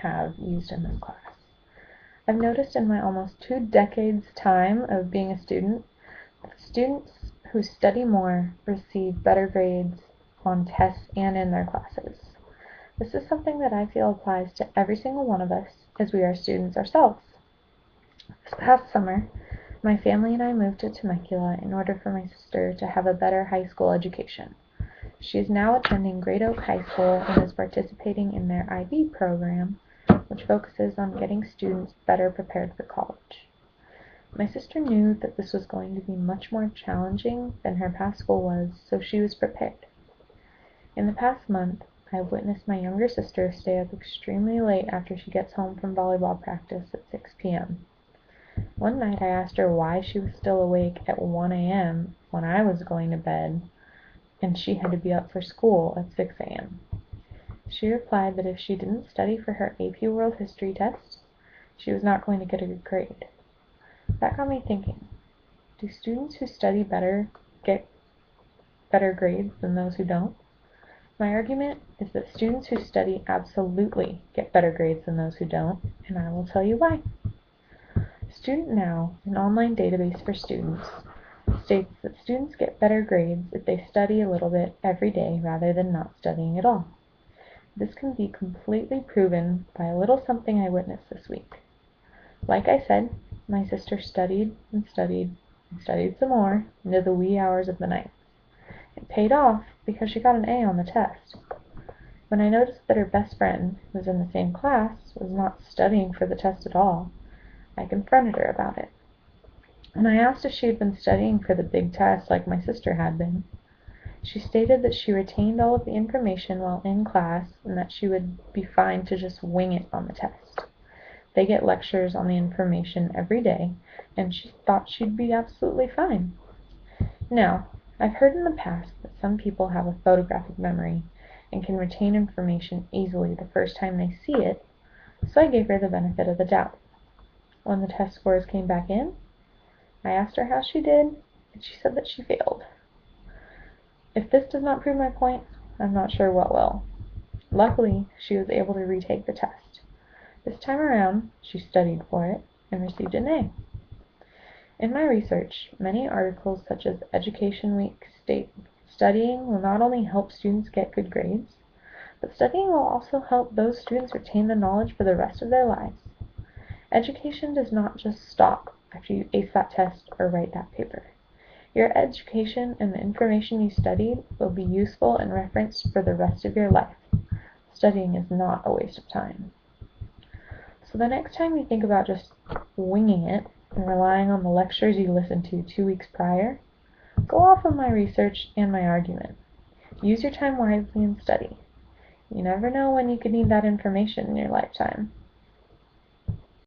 have used in this class. I've noticed in my almost 2 decades time of being a student, that students who study more receive better grades on tests and in their classes. This is something that I feel applies to every single one of us, as we are students ourselves. This past summer, my family and I moved to Temecula in order for my sister to have a better high school education. She is now attending Great Oak High School and is participating in their IB program, which focuses on getting students better prepared for college. My sister knew that this was going to be much more challenging than her past school was, so she was prepared. In the past month, I have witnessed my younger sister stay up extremely late after she gets home from volleyball practice at 6 p.m. One night I asked her why she was still awake at 1 a.m. when I was going to bed and she had to be up for school at 6 a.m. She replied that if she didn't study for her AP World History test, she was not going to get a good grade. That got me thinking, do students who study better get better grades than those who don't? My argument is that students who study absolutely get better grades than those who don't, and I will tell you why. StudentNow, an online database for students, states that students get better grades if they study a little bit every day rather than not studying at all. This can be completely proven by a little something I witnessed this week. Like I said, my sister studied and studied and studied some more into the wee hours of the night. It paid off because she got an A on the test. When I noticed that her best friend, who was in the same class, was not studying for the test at all, I confronted her about it. When I asked if she had been studying for the big test like my sister had been, she stated that she retained all of the information while in class and that she would be fine to just wing it on the test. They get lectures on the information every day, and she thought she'd be absolutely fine. Now, I've heard in the past that some people have a photographic memory and can retain information easily the first time they see it, so I gave her the benefit of the doubt. When the test scores came back in, I asked her how she did, and she said that she failed. If this does not prove my point, I'm not sure what will. Luckily, she was able to retake the test. This time around, she studied for it and received an A. In my research, many articles such as Education Week state studying will not only help students get good grades, but studying will also help those students retain the knowledge for the rest of their lives. Education does not just stop after you ace that test or write that paper. Your education and the information you studied will be useful and referenced for the rest of your life. Studying is not a waste of time. So the next time you think about just winging it and relying on the lectures you listened to 2 weeks prior, go off of my research and my argument. Use your time wisely and study. You never know when you could need that information in your lifetime.